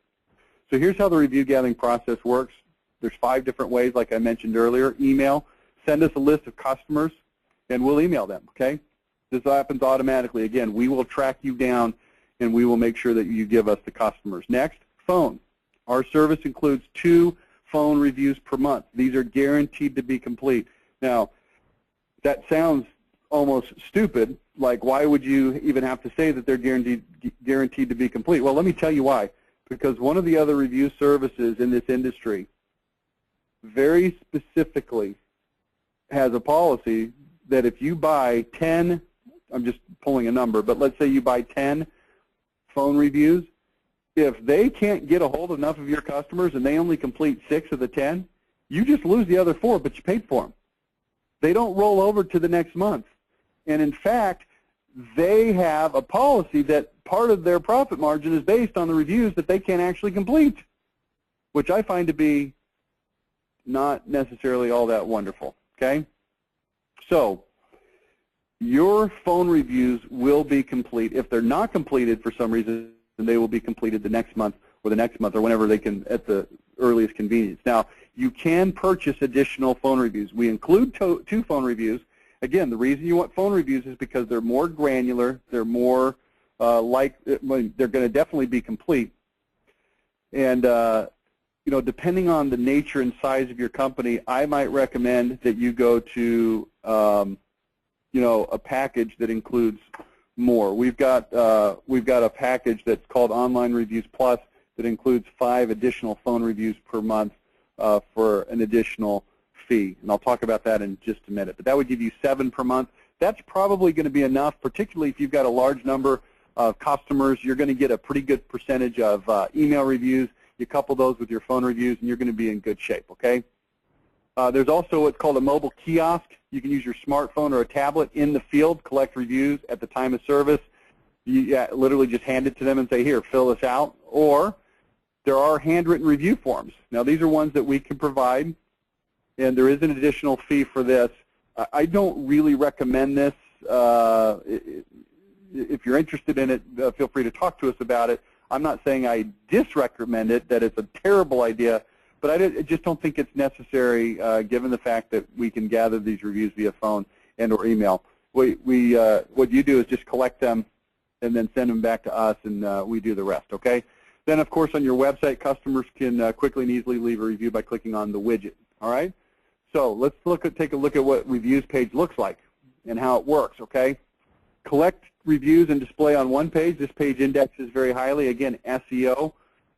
So here's how the review gathering process works. There's 5 different ways, like I mentioned earlier. Email, send us a list of customers, and we'll email them, okay? This happens automatically. Again, we will track you down, and we will make sure that you give us the customers. Next, phone. Our service includes 2 phone reviews per month. These are guaranteed to be complete. Now, that sounds almost stupid. Like, why would you even have to say that they're guaranteed to be complete? Well, let me tell you why. Because one of the other review services in this industry very specifically has a policy that if you buy 10, I'm just pulling a number, but let's say you buy 10 phone reviews, if they can't get a hold of enough of your customers and they only complete 6 of the 10, you just lose the other 4, but you paid for them. They don't roll over to the next month. And in fact, they have a policy that part of their profit margin is based on the reviews that they can't actually complete, which I find to be not necessarily all that wonderful, okay? So your phone reviews will be complete. If they're not completed for some reason, then they will be completed the next month or whenever they can at the earliest convenience. Now, you can purchase additional phone reviews. We include 2 phone reviews. Again, the reason you want phone reviews is because they're more granular, they're more they're going to definitely be complete. And depending on the nature and size of your company, I might recommend that you go to, a package that includes more. We've got a package that's called Online Reviews Plus that includes 5 additional phone reviews per month for an additional fee. And I'll talk about that in just a minute. But that would give you 7 per month. That's probably going to be enough, particularly if you've got a large number of customers. You're going to get a pretty good percentage of email reviews. You couple those with your phone reviews, and you're going to be in good shape, okay? There's also what's called a mobile kiosk. You can use your smartphone or a tablet in the field, collect reviews at the time of service. You literally just hand it to them and say, here, fill this out. Or there are handwritten review forms. Now, these are ones that we can provide, and there is an additional fee for this. I don't really recommend this. if you're interested in it, feel free to talk to us about it. I'm not saying I disrecommend it, that it's a terrible idea, but I just don't think it's necessary given the fact that we can gather these reviews via phone and or email. What you do is just collect them and then send them back to us, and we do the rest, okay? Then, of course, on your website, customers can quickly and easily leave a review by clicking on the widget, all right? So let's take a look at what reviews page looks like and how it works, okay? Collect reviews and display on one page. This page indexes very highly. Again, SEO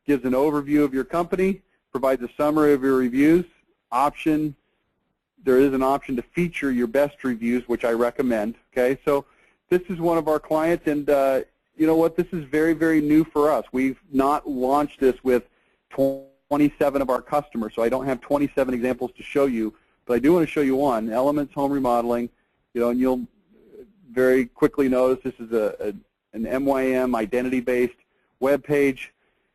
gives an overview of your company, provides a summary of your reviews. There is an option to feature your best reviews, which I recommend, okay? So this is one of our clients, and you know what? This is very, very new for us. We've not launched this with 27 of our customers, so I don't have 27 examples to show you, but I do want to show you one, Elements Home Remodeling, you know, and you'll very quickly notice this is an MYM identity-based web page,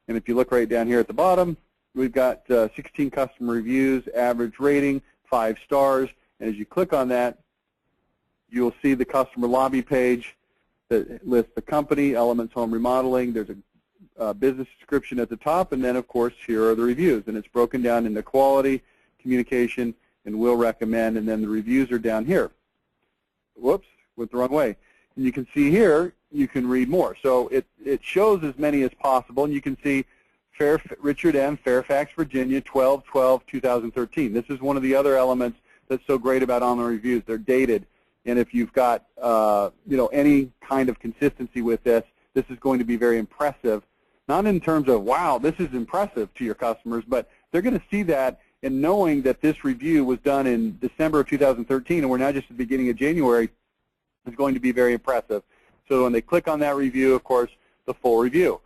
and if you look right down here at the bottom, we've got 16 customer reviews, average rating, 5 stars, and as you click on that, you'll see the customer lobby page that lists the company, Elements Home Remodeling. There's a business description at the top, and then, of course, here are the reviews, and it's broken down into quality, communication, and will recommend, and then the reviews are down here. Whoops, went the wrong way. And you can see here, you can read more. So it shows as many as possible, and you can see Richard M., Fairfax, Virginia, 12/12/2013. This is one of the other elements that's so great about online reviews. They're dated, and if you've got you know, any kind of consistency with this, this is going to be very impressive. Not in terms of, wow, this is impressive to your customers, but they're going to see that, and knowing that this review was done in December of 2013, and we're now just at the beginning of January, is going to be very impressive. So when they click on that review, of course, the full review.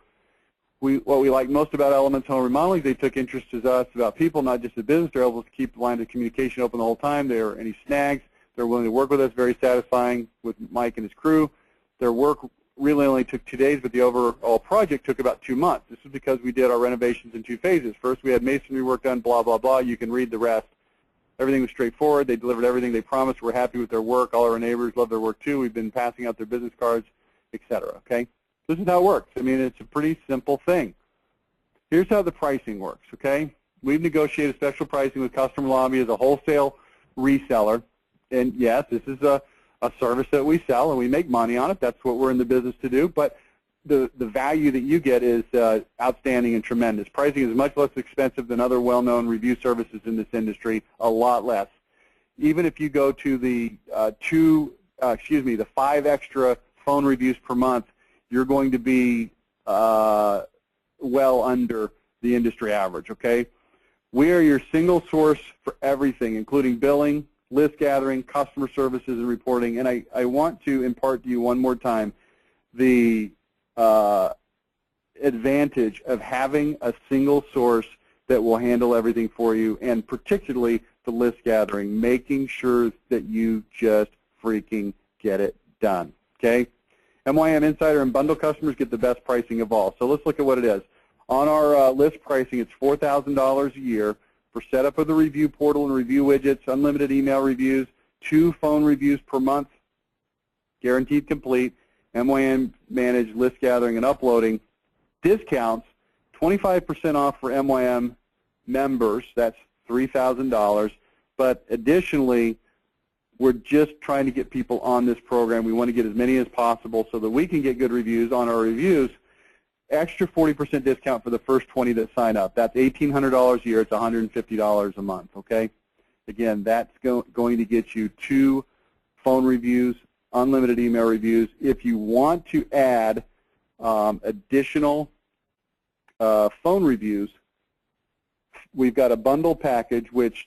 What we like most about Elements Home Remodeling, they took interest as us about people, not just the business. They're able to keep the line of communication open the whole time. There are any snags. They're willing to work with us, very satisfying with Mike and his crew. Their work really only took 2 days, but the overall project took about 2 months. This is because we did our renovations in 2 phases. First, we had masonry work done, blah, blah, blah. You can read the rest. Everything was straightforward. They delivered everything they promised. We're happy with their work. All our neighbors love their work, too. We've been passing out their business cards, et cetera, okay? This is how it works. I mean, it's a pretty simple thing. Here's how the pricing works, okay? We've negotiated special pricing with Customer Lobby as a wholesale reseller. And, yes, this is a service that we sell, and we make money on it. That's what we're in the business to do. But the value that you get is outstanding and tremendous. Pricing is much less expensive than other well-known review services in this industry, a lot less. Even if you go to the 5 extra phone reviews per month, you're going to be well under the industry average, okay? We are your single source for everything, including billing, list gathering, customer services, and reporting. And I want to impart to you one more time the advantage of having a single source that will handle everything for you, and particularly the list gathering, making sure that you just freaking get it done, okay? MYM Insider and Bundle customers get the best pricing of all. So let's look at what it is. On our list pricing, it's $4,000 a year for setup of the review portal and review widgets, unlimited email reviews, 2 phone reviews per month, guaranteed complete, MYM managed list gathering and uploading, discounts, 25% off for MYM members, that's $3,000, but additionally, we're just trying to get people on this program. We want to get as many as possible so that we can get good reviews on our reviews. Extra 40% discount for the first 20 that sign up. That's $1,800 a year. It's $150 a month, okay? Again, that's going to get you 2 phone reviews, unlimited email reviews. If you want to add additional phone reviews, we've got a bundle package, which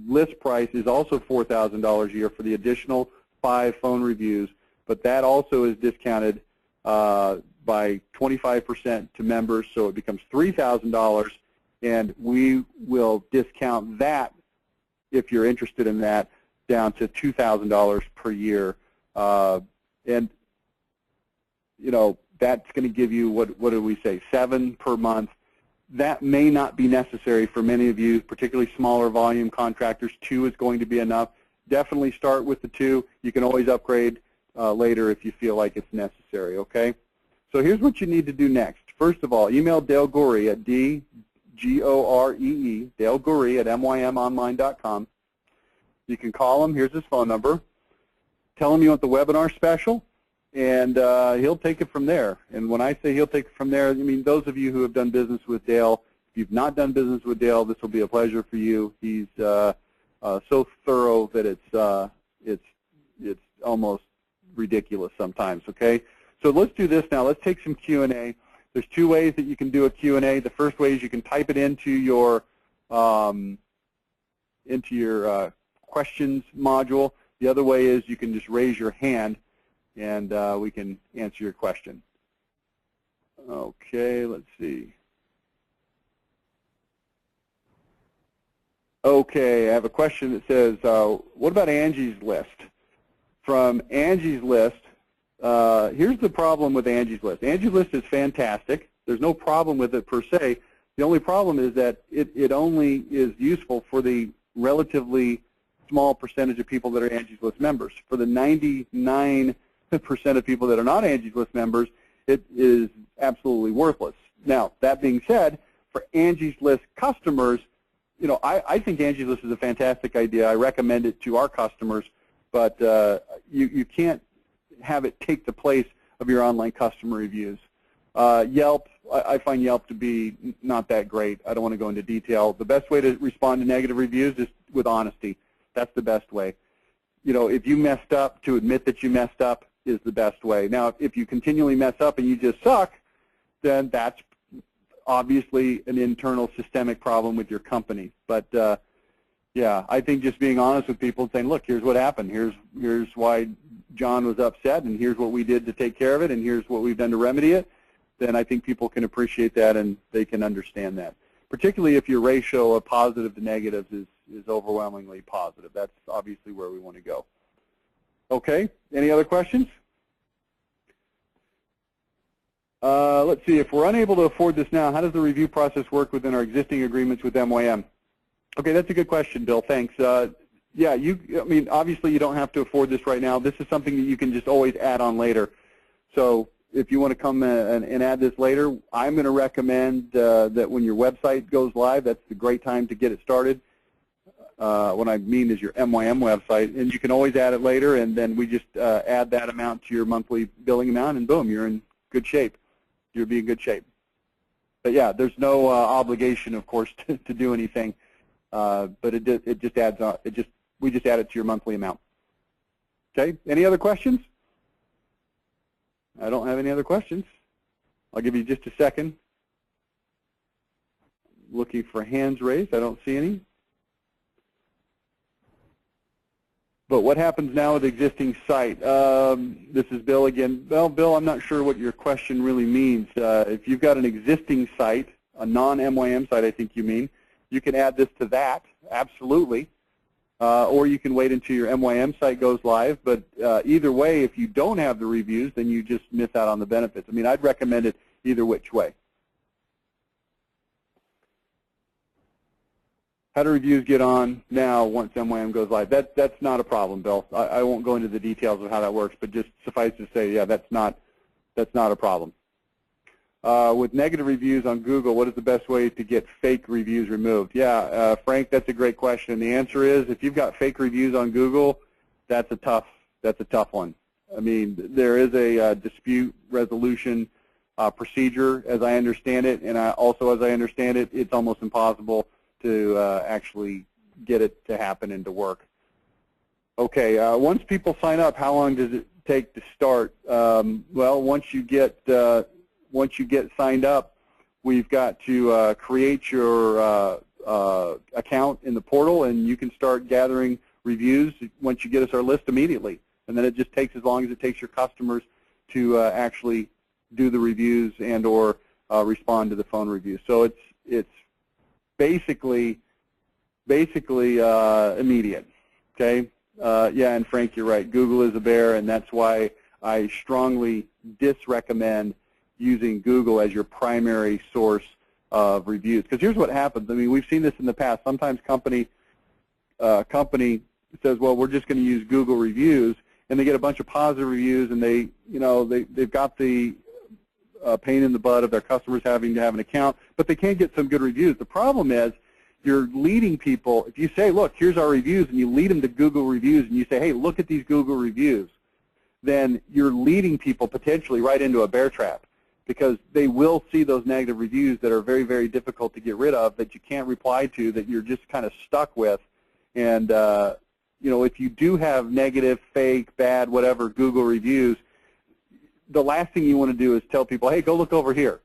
list price is also $4,000 a year for the additional 5 phone reviews, but that also is discounted by 25% to members, so it becomes $3,000, and we will discount that, if you're interested in that, down to $2,000 per year. And, you know, that's going to give you, what did we say, 7 per month. That may not be necessary for many of you, particularly smaller volume contractors. 2 is going to be enough. Definitely start with the 2. You can always upgrade later if you feel like it's necessary, okay? So here's what you need to do next. First of all, email Dale Goree at D-G-O-R-E-E, Dale Goree at mymonline.com. You can call him. Here's his phone number. Tell him you want the webinar special, and he'll take it from there. And when I say he'll take it from there, I mean those of you who have done business with Dale, if you've not done business with Dale, this will be a pleasure for you. He's so thorough that it's almost ridiculous sometimes, okay? So let's do this now. Let's take some Q&A. There's two ways that you can do a Q&A. The first way is you can type it into your questions module. The other way is you can just raise your hand, and we can answer your question. Okay, let's see. Okay, I have a question that says, what about Angie's List? From Angie's List, here's the problem with Angie's List. Angie's List is fantastic. There's no problem with it per se. The only problem is that it only is useful for the relatively small percentage of people that are Angie's List members. For the 99% of people that are not Angie's List members, it is absolutely worthless. Now, that being said, for Angie's List customers, you know, I think Angie's List is a fantastic idea. I recommend it to our customers, but you can't have it take the place of your online customer reviews. Yelp, I find Yelp to be not that great. I don't want to go into detail. The best way to respond to negative reviews is with honesty. That's the best way. You know, if you messed up, to admit that you messed up is the best way. Now, if you continually mess up and you just suck, then that's obviously an internal systemic problem with your company. But yeah, I think just being honest with people and saying, look, here's what happened. Here's why John was upset, and here's what we did to take care of it, and here's what we've done to remedy it, then I think people can appreciate that and they can understand that. Particularly if your ratio of positive to negatives is overwhelmingly positive. That's obviously where we want to go. Okay, any other questions? Let's see, if we're unable to afford this now, how does the review process work within our existing agreements with MYM? Okay, that's a good question, Bill, thanks. Yeah, I mean, obviously you don't have to afford this right now. This is something that you can just always add on later. So if you want to come and add this later, I'm going to recommend that when your website goes live, that's the great time to get it started. What I mean is your MYM website, and you can always add it later, and then we just add that amount to your monthly billing amount, and boom, you're in good shape. You'll be in good shape. But yeah, there's no obligation, of course, to do anything, but it just adds on. We just add it to your monthly amount. Okay. Any other questions? I don't have any other questions. I'll give you just a second. Looking for hands raised. I don't see any. But what happens now with the existing site? This is Bill again. Well, Bill, I'm not sure what your question really means. If you've got an existing site, a non-MYM site, I think you mean, you can add this to that, absolutely. Or you can wait until your MYM site goes live. But either way, if you don't have the reviews, then you just miss out on the benefits. I mean, I'd recommend it either which way. How do reviews get on now once MYM goes live? That's not a problem, Bill. I won't go into the details of how that works, but just suffice to say, yeah, that's not a problem. With negative reviews on Google, what is the best way to get fake reviews removed? Yeah, Frank, that's a great question. The answer is, if you've got fake reviews on Google, that's a tough one. I mean, there is a dispute resolution procedure, as I understand it, and also as I understand it, it's almost impossible to actually get it to happen and to work. Okay, once people sign up, how long does it take to start? Well, once you get signed up, we've got to create your account in the portal, and you can start gathering reviews once you get us our list immediately. And then it just takes as long as it takes your customers to actually do the reviews and or respond to the phone reviews. So it's basically immediate. Okay. Yeah, and Frank, you're right. Google is a bear, and that's why I strongly disrecommend using Google as your primary source of reviews. Because here's what happens. I mean, we've seen this in the past. Sometimes company says, well, we're just going to use Google reviews, and they get a bunch of positive reviews, and they've got the pain in the butt of their customers having to have an account, but they can't get some good reviews. The problem is you're leading people. If you say, look, here's our reviews, and you lead them to Google reviews, and you say, hey, look at these Google reviews, then you're leading people potentially right into a bear trap, because they will see those negative reviews that are very, very difficult to get rid of, that you can't reply to, that you're just kind of stuck with. And if you do have negative, fake, bad, whatever Google reviews, the last thing you want to do is tell people, hey, go look over here.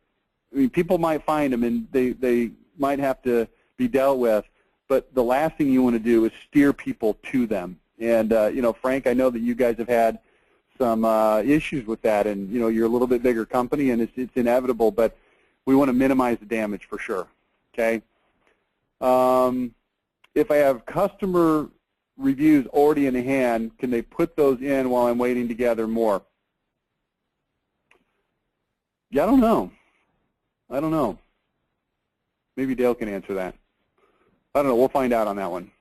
I mean, people might find them, and they might have to be dealt with, but the last thing you want to do is steer people to them. And, Frank, I know that you guys have had some issues with that, and, you're a little bit bigger company, and it's inevitable, but we want to minimize the damage for sure, okay? If I have customer reviews already in hand, can they put those in while I'm waiting to gather more? Yeah, I don't know. Maybe Dale can answer that. I don't know. We'll find out on that one.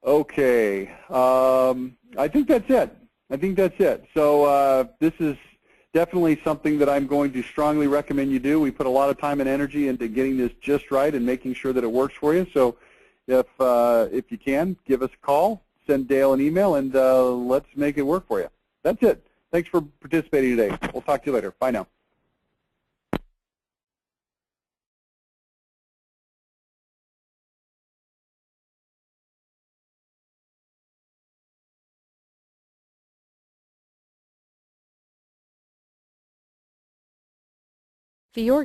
Okay. I think that's it. So this is definitely something that I'm going to strongly recommend you do. We put a lot of time and energy into getting this just right and making sure that it works for you. So if you can, give us a call, send Dale an email, and let's make it work for you. That's it. Thanks for participating today. We'll talk to you later. Bye now. For your